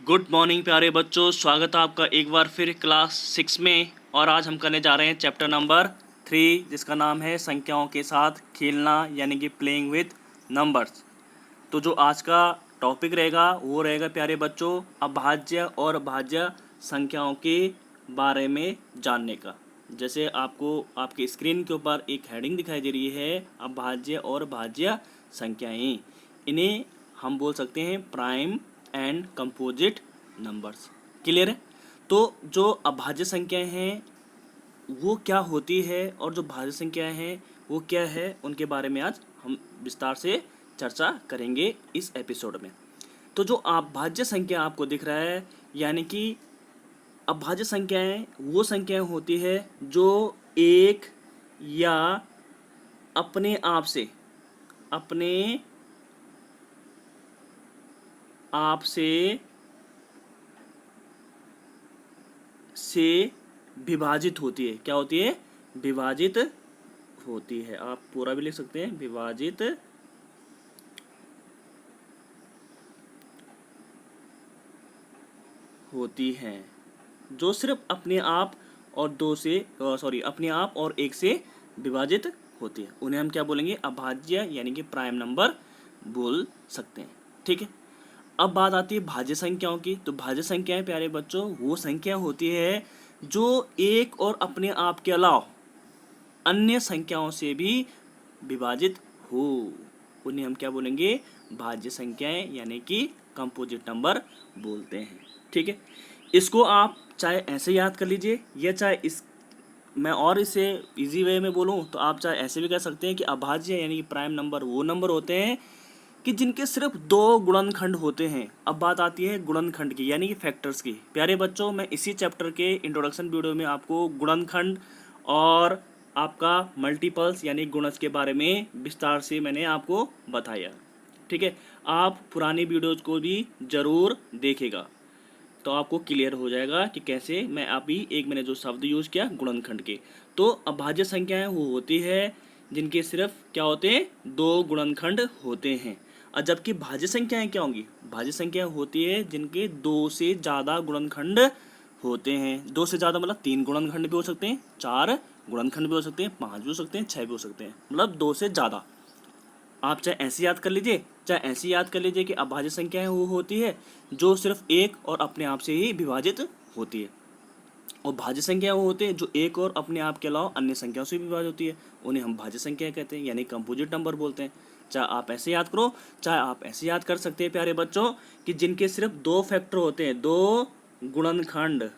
Good morning प्यारे बच्चों, स्वागत है आपका एक बार फिर क्लास 6 में। और आज हम करने जा रहे हैं चैप्टर नंबर 3, जिसका नाम है संख्याओं के साथ खेलना, यानी कि प्लेइंग विथ नंबर्स। तो जो आज का टॉपिक रहेगा वो रहेगा प्यारे बच्चों अभाज्य और भाज्य संख्याओं के बारे में जानने का। जैसे आपको आपके स्क्रीन के ऊपर एक हेडिंग दिखाई दे रही है, अभाज्य और भाज्य संख्याएं। इन्हें हम बोल सकते हैं prime and composite numbers. Clear है? तो जो अभाज्य संख्याएं हैं वो क्या होती है और जो भाज्य संख्याएं हैं वो क्या है, उनके बारे में आज हम विस्तार से चर्चा करेंगे इस एपिसोड में। तो जो अभाज्य संख्या आपको दिख रहा है, यानी कि अभाज्य संख्याएं वो संख्याएं होती है जो एक या अपने आप से विभाजित होती है। क्या होती है? विभाजित होती है। आप पूरा भी लिख सकते हैं, विभाजित होती हैं, जो सिर्फ अपने आप और एक से विभाजित होती है। उन्हें हम क्या बोलेंगे? अभाज्य यानी कि प्राइम नंबर बोल सकते हैं। ठीक है, अब बात आती है भाज्य संख्याओं की। तो भाज्य संख्याएं प्यारे बच्चों वो संख्या होती है जो एक और अपने आप के अलावा अन्य संख्याओं से भी विभाजित हो। उन्हें हम क्या बोलेंगे? भाज्य संख्याएं यानी कि कंपोजिट नंबर बोलते हैं। ठीक है, इसको आप चाहे ऐसे याद कर लीजिए या चाहे मैं और इसे इजी वे में बोलूं तो आप चाहे ऐसे भी कह सकते हैं कि अभाज्य यानी कि प्राइम नंबर वो नंबर होते हैं कि जिनके सिर्फ 2 गुणनखंड होते हैं। अब बात आती है गुणनखंड की, यानी कि फैक्टर्स की। प्यारे बच्चों, मैं इसी चैप्टर के इंट्रोडक्शन वीडियो में आपको गुणनखंड और आपका मल्टीपल्स यानी गुणज के बारे में विस्तार से मैंने आपको बताया। ठीक है, आप पुरानी वीडियोज को भी ज़रूर देखेगा तो आपको क्लियर हो जाएगा कि कैसे मैं मैंने जो शब्द यूज़ किया गुणनखंड के। तो अभाज्य संख्याएं वो होती है जिनके सिर्फ क्या होते हैं? 2 गुणनखंड होते हैं। और जबकि भाज्य संख्याएं क्या होंगी? भाज्य संख्याएं होती है जिनके 2 से ज़्यादा गुणनखंड होते हैं। 2 से ज़्यादा मतलब 3 गुणनखंड भी हो सकते हैं, 4 गुणनखंड भी हो सकते हैं, 5 भी हो सकते हैं, 6 भी हो सकते हैं, मतलब 2 से ज़्यादा। आप चाहे ऐसे याद कर लीजिए, चाहे ऐसी याद कर लीजिए कि अभाज्य संख्याएं वो होती है जो सिर्फ एक और अपने आप से ही विभाजित होती है, और भाज्य संख्या वो होते हैं जो एक और अपने आप के अलावा अन्य संख्याओं से विभाजित होती है। उन्हें हम भाज्य संख्या कहते हैं, यानी कंपोजिट नंबर बोलते हैं। चाहे आप ऐसे याद करो, चाहे आप ऐसे याद कर सकते हैं प्यारे बच्चों कि जिनके सिर्फ 2 फैक्टर होते हैं, 2 गुणनखंड।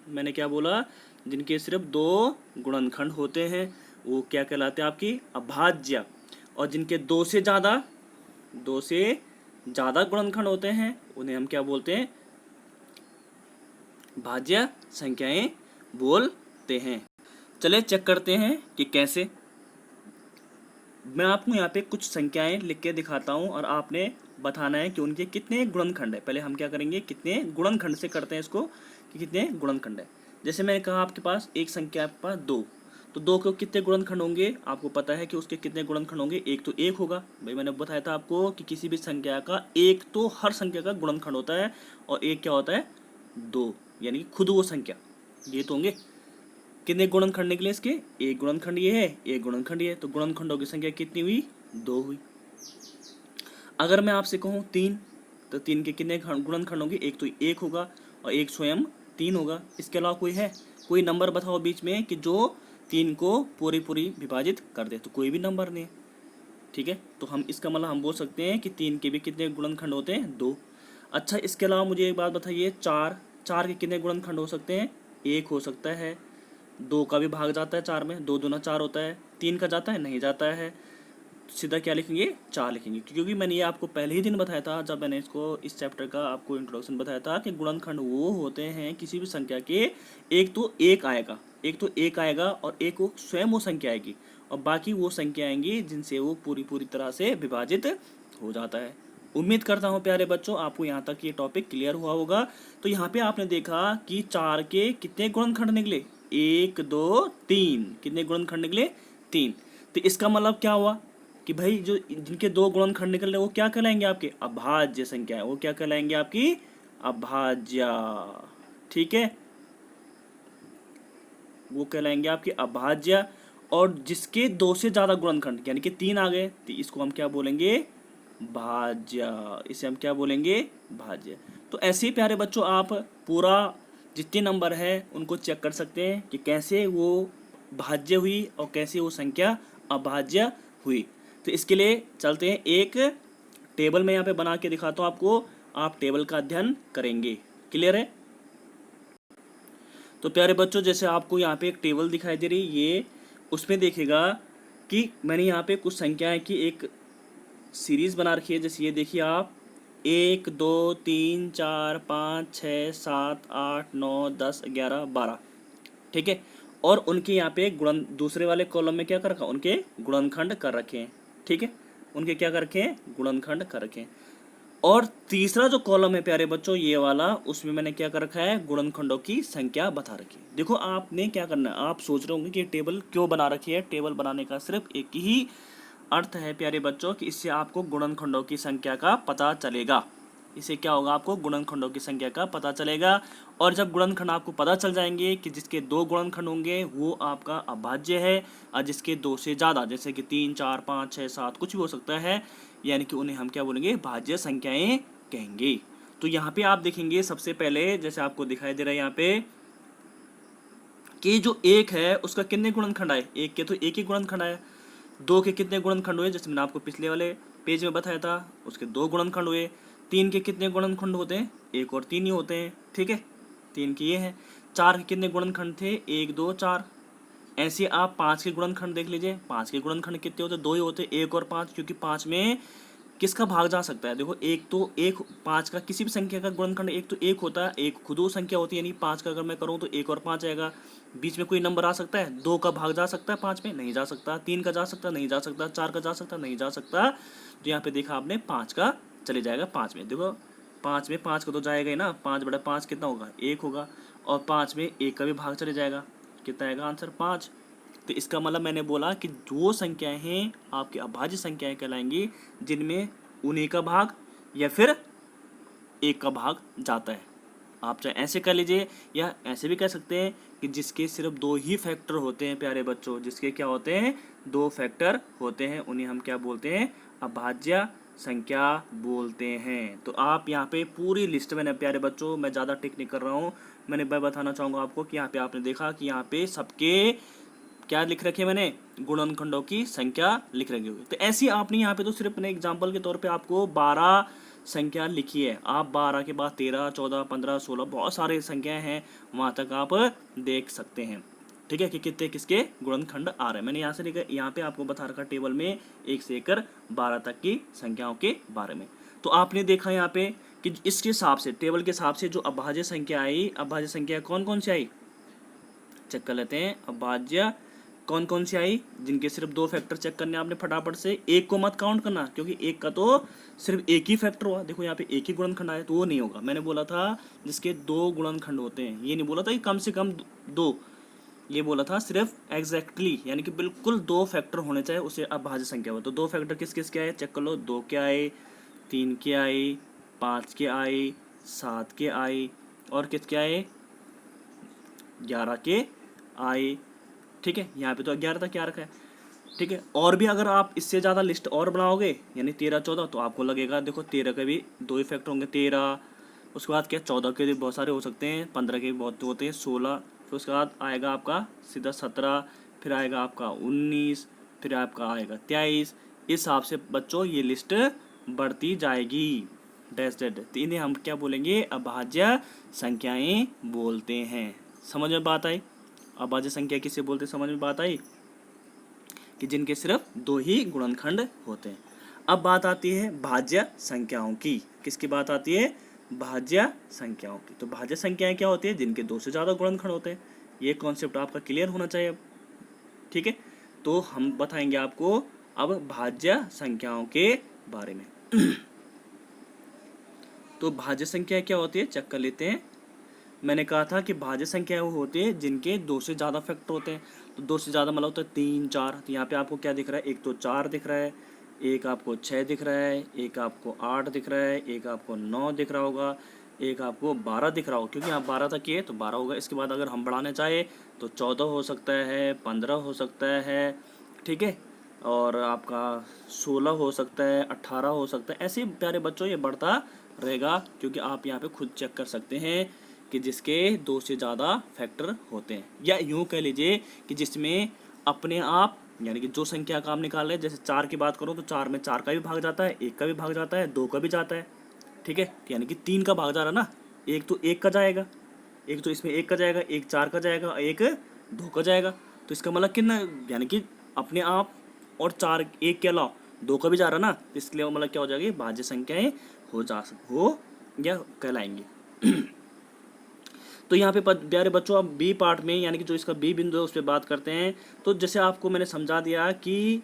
मैंने क्या बोला? जिनके सिर्फ 2 गुणनखंड होते हैं वो क्या कहलाते हैं? आपकी अभाज्य। और जिनके 2 से ज़्यादा गुणनखंड होते हैं उन्हें हम क्या बोलते हैं? भाज्य संख्याएं बोलते हैं। चलिए चेक करते हैं कि कैसे। मैं आपको यहाँ पे कुछ संख्याएं लिख के दिखाता हूँ और आपने बताना है कि उनके कितने गुणनखंड है। पहले हम क्या करेंगे? कितने गुणनखंड से करते हैं इसको, कि कितने गुणनखंड है। जैसे मैंने कहा आपके पास एक संख्या आपके पास 2, तो 2 के कितने गुणनखंड होंगे? आपको पता है कि उसके कितने गुणनखंड होंगे। एक तो 1 होगा। भाई मैंने बताया था आपको कि किसी भी संख्या का एक तो हर संख्या का गुणनखंड होता है, और एक क्या होता है? 2, यानी कि खुद वो संख्या। ये तो होंगे। कितने गुणनखंड निकले इसके? एक गुणनखंड ये है, एक गुणनखंड ये है, तो गुणनखंडों की संख्या कितनी हुई? 2 हुई। अगर मैं आपसे कहूँ 3, तो 3 के कितने गुणनखंड होंगे? एक तो 1 होगा और एक स्वयं 3 होगा। इसके अलावा कोई है? कोई नंबर बताओ बीच में कि जो 3 को पूरी विभाजित कर दे। तो कोई भी नंबर नहीं। ठीक है, तो हम इसका मतलब हम बोल सकते हैं कि 3 के भी कितने गुणनखंड होते हैं? 2। अच्छा, इसके अलावा मुझे एक बात बताइए, 4 के कितने गुणनखंड हो सकते हैं? 1 हो सकता है। 2 का भी भाग जाता है 4 में, 2 दूना 4 होता है। 3 का जाता है? नहीं जाता है। सीधा क्या लिखेंगे? 4 लिखेंगे, क्योंकि मैंने ये आपको पहले ही दिन बताया था जब मैंने इस चैप्टर का आपको इंट्रोडक्शन बताया था कि गुणनखंड वो होते हैं किसी भी संख्या के एक तो एक आएगा और एक वो स्वयं वो संख्या आएगी, और बाकी वो संख्या आएंगी जिनसे वो पूरी तरह से विभाजित हो जाता है। उम्मीद करता हूँ प्यारे बच्चों आपको यहाँ तक ये टॉपिक क्लियर हुआ होगा। तो यहाँ पे आपने देखा कि 4 के कितने गुणनखंड निकले? 1 2 3। कितने गुणनखंड निकले? 3। तो इसका मतलब क्या हुआ कि भाई जो जिनके 2 गुणनखंड निकल रहे वो क्या कहलाएंगे? आपके अभाज्य संख्या है। वो क्या कहलाएंगे? आपकी अभाज्य, ठीक है, वो कहलाएंगे आपके अभाज्य। और जिसके दो से ज्यादा गुणनखंड यानी कि 3 आ गए तो इसको हम क्या बोलेंगे, भाज्य, इसे हम क्या बोलेंगे, भाज्य। तो ऐसे ही प्यारे बच्चों आप पूरा जितने नंबर है उनको चेक कर सकते हैं कि कैसे वो भाज्य हुई और कैसे वो संख्या अभाज्य हुई। तो इसके लिए चलते हैं, एक टेबल में यहाँ पे बना के दिखाता हूँ आपको, आप टेबल का अध्ययन करेंगे। क्लियर है? तो प्यारे बच्चों जैसे आपको यहाँ पे एक टेबल दिखाई दे रही है, ये उसमें देखेगा कि मैंने यहाँ पे कुछ संख्याएं की एक सीरीज बना रखी है। जैसे ये देखिए आप, 1 2 3 4 5 6 7 8 9 10 11 12, ठीक है। और उनके यहाँ पे गुणन, दूसरे वाले कॉलम में क्या कर रखा, उनके गुणनखंड कर रखे हैं, ठीक है, उनके क्या कर रखे हैं, गुणनखंड कर रखे हैं। और तीसरा जो कॉलम है प्यारे बच्चों ये वाला, उसमें मैंने क्या कर रखा है, गुणनखंडों की संख्या बता रखी है। देखो आपने क्या करना है, आप सोच रहे होंगे कि टेबल क्यों बना रखी है। टेबल बनाने का सिर्फ एक ही अर्थ है प्यारे बच्चों कि इससे आपको गुणनखंडों की संख्या का पता चलेगा। इससे क्या होगा, आपको गुणनखंडों की संख्या का पता चलेगा। और जब गुणनखंड आपको पता चल जाएंगे कि जिसके 2 गुणनखंड होंगे वो आपका अभाज्य है, और जिसके 2 से ज़्यादा जैसे कि 3 4 5 6 7 कुछ भी हो सकता है, यानी कि उन्हें हम क्या बोलेंगे, भाज्य संख्याएं कहेंगे। तो यहाँ पे आप देखेंगे सबसे पहले जैसे आपको दिखाई दे रहा है यहाँ पे कि जो 1 है उसका कितने गुणनखंड आए, 1 के तो 1 ही गुणनखंड आया। 2 के कितने गुणनखंड हुए, जैसे मैंने आपको पिछले वाले पेज में बताया था, उसके 2 गुणनखंड हुए। 3 के कितने गुणनखंड होते हैं, 1 और 3 ही होते हैं, ठीक है, 3 के ये हैं। 4 के कितने गुणनखंड थे, 1 2 4। ऐसे आप 5 के गुणनखंड देख लीजिए, 5 के गुणनखंड कितने होते हैं, 2 ही होते हैं, 1 और 5, क्योंकि 5 में किसका भाग जा सकता है, देखो एक तो एक 5 का किसी भी संख्या का गुणनखंड एक तो 1 होता है, एक खुद वो संख्या होती है, यानी 5 का अगर मैं करूँ तो 1 और 5 आएगा। बीच में कोई नंबर आ सकता है, 2 का भाग जा सकता है 5 में, नहीं जा सकता। 3 का जा सकता है, नहीं जा सकता। 4 का जा सकता है, नहीं जा सकता। तो यहाँ पे देखा आपने 5 का चले जाएगा 5 में, देखो 5 में 5 का तो जाएगा ही ना, 5/5 कितना होगा, 1 होगा। और 5 में 1 का भी भाग चले जाएगा, कितना आएगा आंसर, 5। तो इसका मतलब मैंने बोला कि जो संख्याएं हैं आपकी अभाज्य संख्याएं कहलाएंगी जिनमें उन्हीं का भाग या फिर 1 का भाग जाता है। आप चाहे ऐसे कर लीजिए या ऐसे भी कह सकते हैं कि जिसके सिर्फ 2 ही फैक्टर होते हैं प्यारे बच्चों, जिसके क्या होते हैं, 2 फैक्टर होते हैं, उन्हें हम क्या बोलते हैं, अभाज्य संख्या बोलते हैं। तो आप यहाँ पे पूरी लिस्ट में, प्यारे बच्चों मैं ज़्यादा टिक नहीं कर रहा हूँ, मैं बताना चाहूँगा आपको कि यहाँ पे आपने देखा कि यहाँ पे सबके क्या लिख रखे मैंने, गुणनखंडों की संख्या लिख रखी होगी। तो ऐसी आपने यहाँ पे तो सिर्फ अपने एग्जाम्पल के तौर पे आपको 12 संख्या लिखी है, आप 12 के बाद 13 14 15 16 बहुत सारे संख्याएं हैं, वहाँ तक आप देख सकते हैं, ठीक है, कि कितने किसके गुणनखंड आ रहे हैं। मैंने यहाँ से लेकर यहाँ पे आपको बता रखा टेबल में 1 से लेकर 12 तक की संख्याओं के बारे में। तो आपने देखा यहाँ पे कि इसके हिसाब से, टेबल के हिसाब से जो अभाज्य संख्या आई, अभाज्य संख्या कौन कौन सी आई, चेक कर लेते हैं। अभाज्य कौन कौन सी आई, जिनके सिर्फ 2 फैक्टर चेक करने आपने फटाफट से, 1 को मत काउंट करना क्योंकि 1 का तो सिर्फ 1 ही फैक्टर हुआ, देखो यहाँ पे 1 ही गुणनखंड आया तो वो नहीं होगा। मैंने बोला था जिसके 2 गुणनखंड होते हैं, ये नहीं बोला था कि कम से कम 2, ये बोला था सिर्फ एग्जैक्टली यानी कि बिल्कुल 2 फैक्टर होने चाहिए उसे अभाज्य संख्या हो। तो 2 फैक्टर किस किस के आए चेक कर लो, 2 के आए, 3 के आए, 5 के आए, 7 के आए, और किसके आए, 11 के आए, ठीक है। यहाँ पे तो 11 तक क्या रखा है, ठीक है। और भी अगर आप इससे ज़्यादा लिस्ट और बनाओगे यानी 13 14, तो आपको लगेगा देखो 13 के भी 2 ही फैक्टर होंगे, 13, उसके बाद क्या 14 के भी बहुत सारे हो सकते हैं, 15 के भी बहुत होते हैं, 16, फिर उसके बाद आएगा आपका सीधा 17, फिर आएगा आपका 19, फिर आपका आएगा 23। इस हिसाब से बच्चों ये लिस्ट बढ़ती जाएगी, डैश डेड। तो इन्हें हम क्या बोलेंगे, अभाज्य संख्याएं बोलते हैं। समझ में बात आई, अभाज्य संख्या किसे बोलते, समझ में बात आई, कि जिनके सिर्फ 2 ही गुणनखंड होते हैं। अब बात आती है भाज्य संख्याओं की, किसकी बात आती है, भाज्य संख्याओं की। तो भाज्य संख्याएं क्या होती है, जिनके 2 से ज़्यादा गुणनखंड होते हैं। ये कॉन्सेप्ट आपका क्लियर होना चाहिए अब, ठीक है। तो हम बताएंगे आपको अब भाज्य संख्याओं के बारे में। तो भाज्य संख्या क्या होती है चेक कर लेते हैं। मैंने कहा था कि भाज्य संख्या वो होती है जिनके 2 से ज़्यादा फैक्टर होते हैं। तो 2 से ज़्यादा मतलब होता है 3 4। तो यहाँ पे आपको क्या दिख रहा है, एक तो 4 दिख रहा है, एक आपको 6 दिख रहा है, एक आपको 8 दिख रहा है, एक आपको 9 दिख रहा होगा, एक आपको 12 दिख रहा हो, क्योंकि यहाँ 12 तक ये है तो 12 होगा। इसके बाद अगर हम बढ़ाना चाहे तो 14 हो सकता है, 15 हो सकता है, ठीक है, और आपका 16 हो सकता है, 18 हो सकता है। ऐसे ही प्यारे बच्चों ये बढ़ता रहेगा, क्योंकि आप यहाँ पे खुद चेक कर सकते हैं कि जिसके 2 से ज़्यादा फैक्टर होते हैं, या यूँ कह लीजिए कि जिसमें अपने आप यानी कि जो संख्या का आप निकाल रहे हैं, जैसे 4 की बात करो तो 4 में 4 का भी भाग जाता है, 1 का भी भाग जाता है, 2 का भी जाता है, ठीक है, यानी कि 3 का भाग जा रहा है ना, एक तो 1 का जाएगा, एक तो इसमें 1 का जाएगा, एक 4 का जाएगा, एक 2 का जाएगा। तो इसका मतलब कितना, यानी कि अपने आप और 4 1 के अलावा 2 का भी जा रहा है ना, तो इसके लिए मतलब क्या हो जाएगी, भाज्य संख्याएं हो या कहलाएंगी। तो यहाँ पे प्यारे बच्चों अब बी पार्ट में, यानी कि जो इसका बी बिंदु है उस पर बात करते हैं। तो जैसे आपको मैंने समझा दिया कि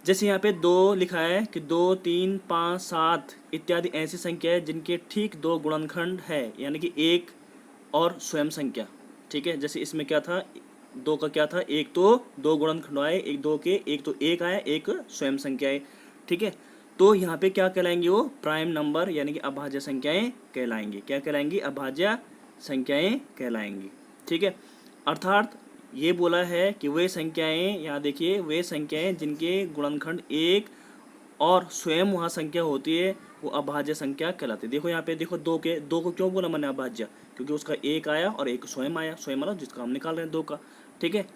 जैसे यहाँ पे 2 लिखा है कि 2, 3, 5, 7 इत्यादि ऐसी संख्या है जिनके ठीक 2 गुणनखंड है, यानी कि 1 और स्वयं संख्या, ठीक है। जैसे इसमें क्या था, 2 का क्या था, एक तो 2 गुणनखंड आए, एक 2 के, एक तो 1 आया, एक स्वयं संख्या है, ठीक है। तो यहाँ पे क्या कहलाएंगे, वो प्राइम नंबर यानी कि अभाज्य संख्याएं कहलाएंगी। क्या कहलाएंगी, अभाज्य संख्याएं कहलाएंगी, ठीक है। अर्थात ये बोला है कि वे संख्याएं, यहाँ देखिए, वे संख्याएं जिनके गुणनखंड 1 और स्वयं वहाँ संख्या होती है वो अभाज्य संख्या कहलाती है। देखो यहाँ पे देखो, 2 को क्यों बोला मैंने अभाज्य, क्योंकि उसका 1 आया और एक स्वयं आया, स्वयं मतलब जिसका हम निकाल रहे हैं 2 का, ठीक है।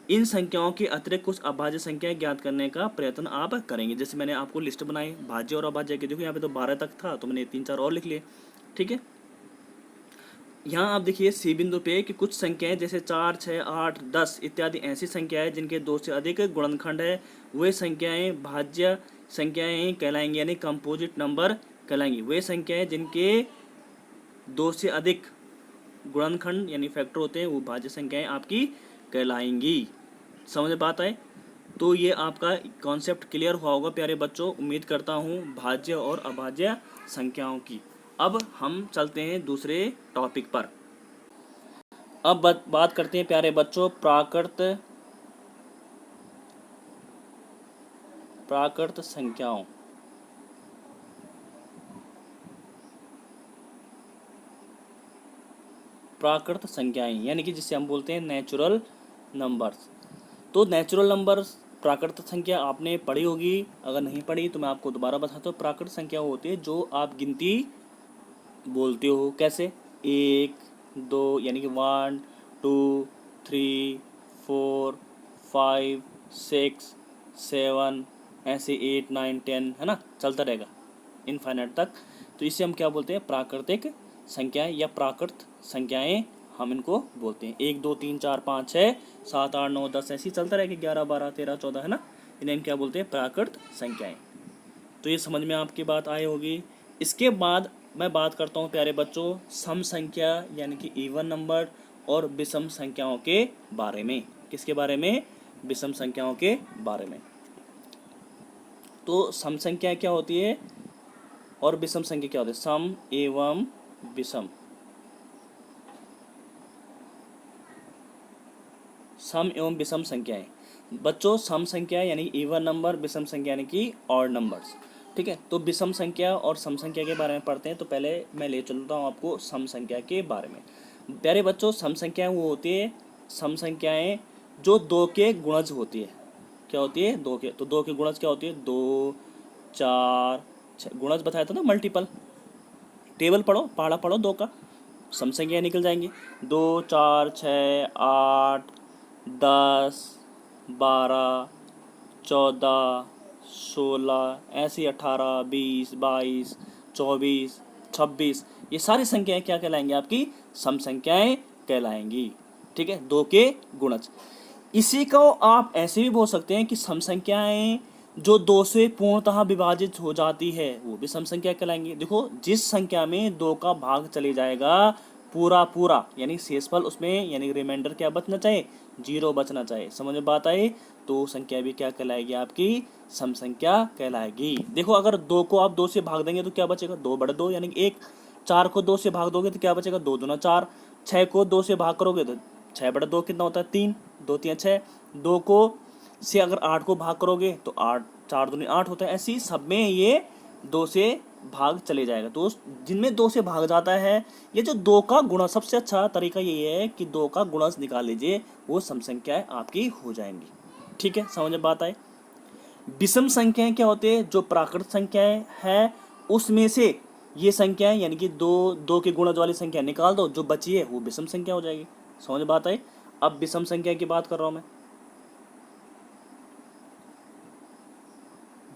इन संख्याओं के अतिरिक्त कुछ अभाज्य संख्याएं ज्ञात करने का प्रयत्न आप करेंगे। जैसे मैंने आपको लिस्ट बनाई भाज्य और अभाज्य की, देखो यहाँ पे तो 12 तक था, तो मैंने 3-4 और लिख लिए, ठीक है। यहाँ आप देखिए सी बिंदु पे कि कुछ संख्याएं जैसे 4, 6, 8, 10 इत्यादि ऐसी संख्याएं जिनके 2 से अधिक गुणनखंड है, वे संख्याएं भाज्य संख्याएं कहलाएंगी, यानी कंपोजिट नंबर कहलाएंगी। वे संख्याएं जिनके 2 से अधिक गुणनखंड यानी फैक्टर होते हैं वो भाज्य संख्याएं आपकी कहलाएंगी। समझ में बात आए तो ये आपका कॉन्सेप्ट क्लियर हुआ होगा प्यारे बच्चों, उम्मीद करता हूँ, भाज्य और अभाज्य संख्याओं की। अब हम चलते हैं दूसरे टॉपिक पर। अब बात करते हैं प्यारे बच्चों प्राकृत संख्याओं। प्राकृत संख्याएं यानी कि जिसे हम बोलते हैं नेचुरल नंबर्स। तो नेचुरल नंबर्स प्राकृत संख्या आपने पढ़ी होगी, अगर नहीं पढ़ी तो मैं आपको दोबारा बताता हूँ। प्राकृत संख्या होती है जो आप गिनती बोलते हो, कैसे 1, 2 यानी कि 1, 2, 3, 4, 5, 6, 7 ऐसे 8, 9, 10 है ना, चलता रहेगा इनफाइनाइट तक। तो इसे हम क्या बोलते हैं, प्राकृतिक संख्याएं या प्राकृत संख्याएं हम इनको बोलते हैं। 1, 2, 3, 4, 5, 6, 7, 8, 9, 10 ऐसे ही चलता रहेगा, 11, 12, 13, 14 है ना, इन्हें हम क्या बोलते हैं, प्राकृत संख्याएं। तो ये समझ में आपकी बात आई होगी। इसके बाद मैं बात करता हूँ प्यारे बच्चों सम संख्या यानी कि इवन नंबर और विषम संख्याओं के बारे में। किसके बारे में, विषम संख्याओं के बारे में। तो सम संख्या क्या होती है और विषम संख्या क्या होती है, सम एवं विषम। सम एवं विषम संख्याएं बच्चों, सम संख्या यानी इवन नंबर, विषम संख्या यानी कि ऑड नंबर्स, ठीक है। तो विषम संख्या और सम संख्या के बारे में पढ़ते हैं। तो पहले मैं ले चलता हूँ आपको सम संख्या के बारे में। प्यारे बच्चों सम संख्याएं वो होती है, सम संख्याएं जो 2 के गुणज होती है। क्या होती है, 2 के। तो 2 के गुणज क्या होती है, 2, 4, 6 गुणज बताया था ना, मल्टीपल। टेबल पढ़ो, पहाड़ा पढ़ो 2 का, सम संख्या निकल जाएंगी। 2, 4, 6, 8, 10, 12, 14, 16 ऐसी 18, 20, 22, 24, 26 ये सारी संख्याएं क्या कहलाएंगी, आपकी सम संख्याएं कहलाएंगी, ठीक है, 2 के गुणज। इसी को आप ऐसे भी बोल सकते हैं कि सम संख्याएं जो 2 से पूर्णतः विभाजित हो जाती है वो भी सम संख्या कहलाएंगी। देखो जिस संख्या में 2 का भाग चले जाएगा पूरा यानी शेषफल उसमें यानी रिमाइंडर क्या बचना चाहिए, 0 बचना चाहिए। समझ में बात आई तो संख्या भी क्या कहलाएगी, आपकी सम संख्या कहलाएगी। देखो अगर 2 को आप 2 से भाग देंगे तो क्या बचेगा, 2/2 यानी कि 1। 4 को 2 से भाग दोगे तो क्या बचेगा, 2 दूना 4। 6 को 2 से भाग करोगे तो 6/2 कितना होता है, 3। 2 3 6। 2 को से अगर 8 को भाग करोगे तो 8 4 दूनी 8 होता है। ऐसे ही सब में ये 2 से भाग चले जाएगा। तो जिनमें 2 से भाग जाता है, ये जो 2 का गुणा, सबसे अच्छा तरीका ये है कि 2 का गुणज निकाल लीजिए, वो सम संख्याएं आपकी हो जाएंगी। ठीक है, समझ में बात आई। विषम संख्याएं क्या होते हैं? जो प्राकृत संख्याएं हैं उसमें से ये संख्याएं यानी कि 2 के गुणज वाली संख्या निकाल दो, जो बची है वो विषम संख्या हो जाएगी। समझ में बात आई। अब विषम संख्या की बात कर रहा हूं मैं।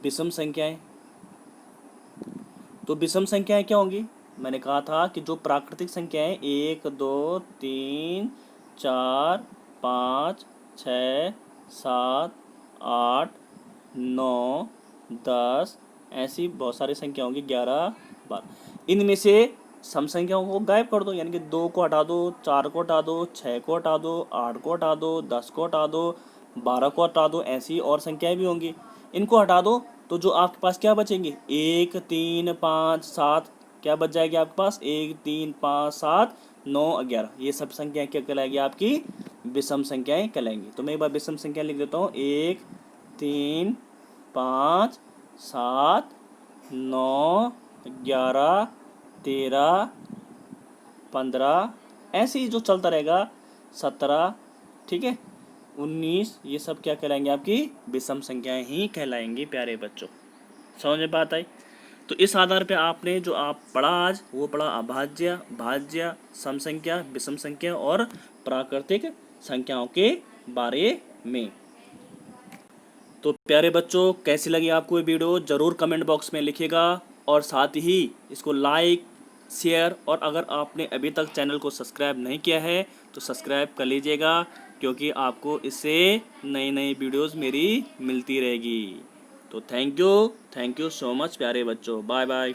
विषम संख्याएं, तो विषम संख्याएं क्या होंगी? मैंने कहा था कि जो प्राकृतिक संख्याएं 1 2 3 4 5 6 7 8 9 10, ऐसी बहुत सारी संख्या होंगी, 11 12। इनमें से सम संख्याओं को गायब कर दो, यानी कि 2 को हटा दो, 4 को हटा दो, 6 को हटा दो, 8 को हटा दो, 10 को हटा दो, 12 को हटा दो। ऐसी और संख्याएं भी होंगी, इनको हटा दो तो जो आपके पास क्या बचेंगे? 1 3 5 7, क्या बच जाएगी आपके पास? 1 3 5 7 9 11। ये सब संख्याएं क्या कहलाएगी? आपकी विषम संख्याएं कहलाएंगी। तो मैं एक बार विषम संख्या लिख देता हूँ। 1 3 5 7 9 11 13 15, ऐसे ही जो चलता रहेगा, 17, ठीक है, 19, ये सब क्या कहलाएंगे? आपकी विषम संख्याएं ही कहलाएंगी प्यारे बच्चों। समझ में बात आई। तो इस आधार पे आपने जो आप पढ़ा आज, वो पढ़ा अभाज्य, भाज्य, सम संख्या, विषम संख्या और प्राकृतिक संख्याओं के बारे में। तो प्यारे बच्चों, कैसी लगी आपको ये वीडियो ज़रूर कमेंट बॉक्स में लिखिएगा, और साथ ही इसको लाइक, शेयर, और अगर आपने अभी तक चैनल को सब्सक्राइब नहीं किया है तो सब्सक्राइब कर लीजिएगा, क्योंकि आपको इससे नई नई वीडियोस मेरी मिलती रहेगी। तो थैंक यू सो मच प्यारे बच्चों। Bye bye.